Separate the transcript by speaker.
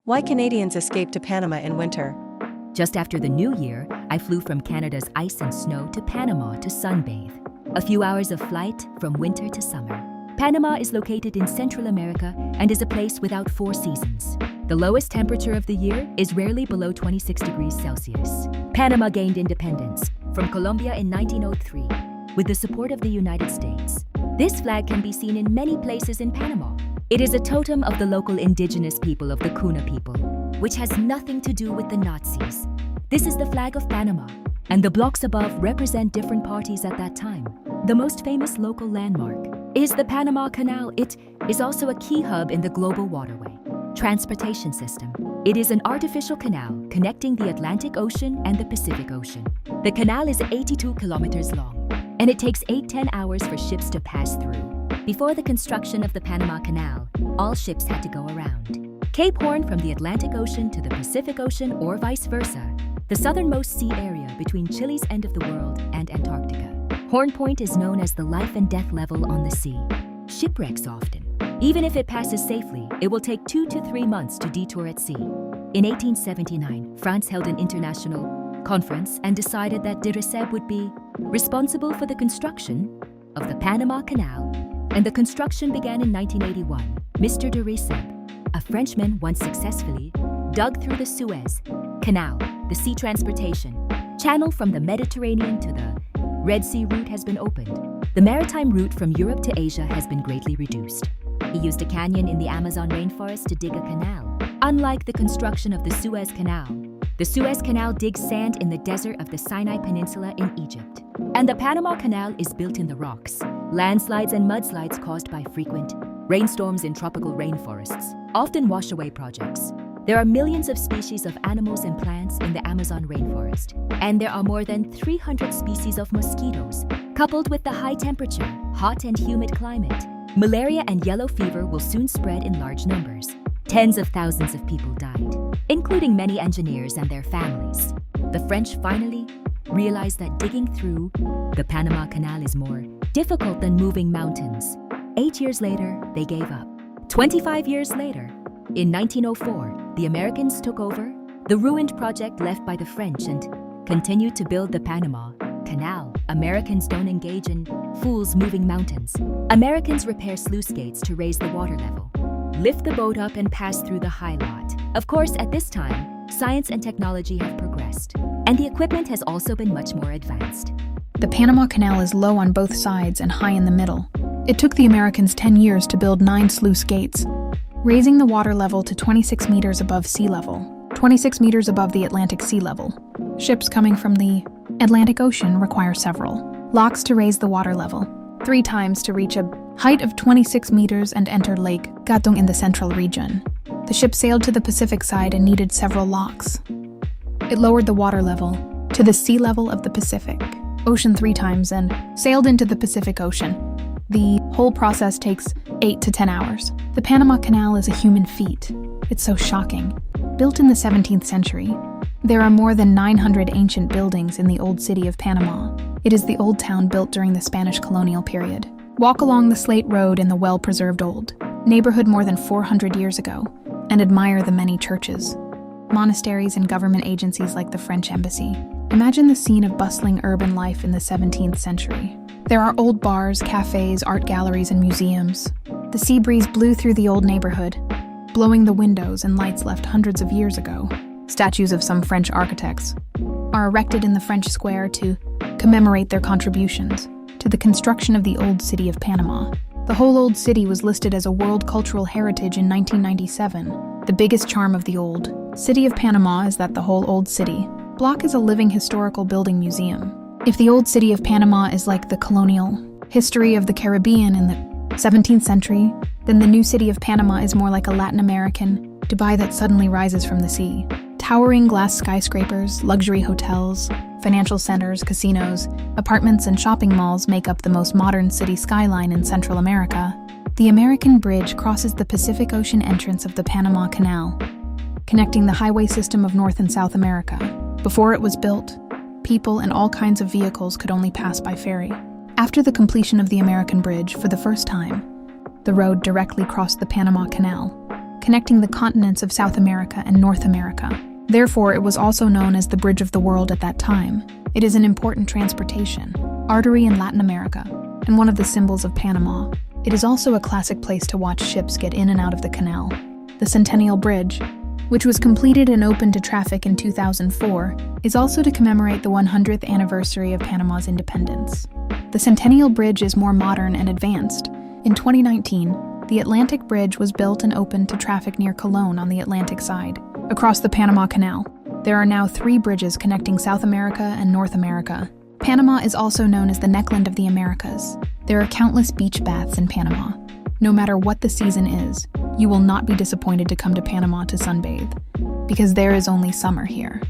Speaker 1: Why Canadians escape to Panama in winter.
Speaker 2: Just after the new year, I flew from Canada's ice and snow to Panama to sunbathe. A few hours of flight from winter to summer. Panama is located in Central America and is a place without 4 seasons. The lowest temperature of the year is rarely below 26 degrees Celsius. Panama gained independence from Colombia in 1903 with the support of the United States. This flag can be seen in many places in Panama. It is a totem of the local indigenous people of the Kuna people, which has nothing to do with the Nazis. This is the flag of Panama, and the blocks above represent different parties at that time. The most famous local landmark is the Panama Canal. It is also a key hub in the global waterway transportation system. It is an artificial canal connecting the Atlantic Ocean and the Pacific Ocean. The canal is 82 kilometers long, and it takes 8-10 hours for ships to pass through. Before the construction of the Panama Canal, all ships had to go around Cape Horn from the Atlantic Ocean to the Pacific Ocean or vice versa, the southernmost sea area between Chile's end of the world and Antarctica. Horn Point is known as the life and death level on the sea. Shipwrecks often. Even if it passes safely, it will take 2 to 3 months to detour at sea. In 1879, France held an international conference and decided that de Lesseps would be responsible for the construction of the Panama Canal, and the construction began in 1981. Mr. de Lesseps, a Frenchman, once successfully dug through the Suez Canal. The sea transportation channel from the Mediterranean to the Red Sea route has been opened. The maritime route from Europe to Asia has been greatly reduced. He used a canyon in the Amazon rainforest to dig a canal. Unlike the construction of the Suez Canal, the Suez Canal digs sand in the desert of the Sinai Peninsula in Egypt. And the Panama Canal is built in the rocks. Landslides and mudslides caused by frequent rainstorms in tropical rainforests often wash away projects. There are millions of species of animals and plants in the Amazon rainforest, and there are more than 300 species of mosquitoes. Coupled with the high temperature, hot and humid climate, malaria and yellow fever will soon spread in large numbers. Tens of thousands of people died, including many engineers and their families. The French finally realized that digging through the Panama Canal is more difficult than moving mountains. 8 years later, they gave up. 25 years later, in 1904, the Americans took over the ruined project left by the French and continued to build the Panama Canal. Americans don't engage in fools moving mountains. Americans repair sluice gates to raise the water level, lift the boat up and pass through the high lot. Of course, at this time, science and technology have progressed, and the equipment has also been much more advanced.
Speaker 3: The Panama Canal is low on both sides and high in the middle. It took the Americans 10 years to build 9 sluice gates, raising the water level to 26 meters above sea level, 26 meters above the Atlantic Sea level. Ships coming from the Atlantic Ocean require several locks to raise the water level, 3 times to reach a height of 26 meters and enter Lake Gatun in the central region. The ship sailed to the Pacific side and needed several locks. It lowered the water level to the sea level of the Pacific Ocean 3 times and sailed into the Pacific Ocean. The whole process takes 8 to 10 hours. The Panama Canal is a human feat. It's so shocking. Built in the 17th century, there are more than 900 ancient buildings in the old city of Panama. It is the old town built during the Spanish colonial period. Walk along the slate road in the well-preserved old neighborhood more than 400 years ago and admire the many churches, monasteries, and government agencies like the French embassy. Imagine the scene of bustling urban life in the 17th century. There are old bars, cafes, art galleries, and museums. The sea breeze blew through the old neighborhood, blowing the windows and lights left hundreds of years ago. Statues of some French architects are erected in the French square to commemorate their contributions to the construction of the old city of Panama. The whole old city was listed as a World Cultural Heritage in 1997. The biggest charm of the old city of Panama is that the whole old city block is a living historical building museum. If the old city of Panama is like the colonial history of the Caribbean in the 17th century, then the new city of Panama is more like a Latin American Dubai that suddenly rises from the sea. Towering glass skyscrapers, luxury hotels, financial centers, casinos, apartments, and shopping malls make up the most modern city skyline in Central America. The American Bridge crosses the Pacific Ocean entrance of the Panama Canal, connecting the highway system of North and South America. Before it was built, people and all kinds of vehicles could only pass by ferry. After the completion of the American Bridge, for the first time, the road directly crossed the Panama Canal, connecting the continents of South America and North America. Therefore, it was also known as the Bridge of the World at that time. It is an important transportation artery in Latin America, and one of the symbols of Panama. It is also a classic place to watch ships get in and out of the canal. The Centennial Bridge, which was completed and opened to traffic in 2004, is also to commemorate the 100th anniversary of Panama's independence. The Centennial Bridge is more modern and advanced. In 2019, the Atlantic Bridge was built and opened to traffic near Colón on the Atlantic side. Across the Panama Canal, there are now 3 bridges connecting South America and North America. Panama is also known as the Neckland of the Americas. There are countless beach baths in Panama. No matter what the season is, you will not be disappointed to come to Panama to sunbathe, because there is only summer here.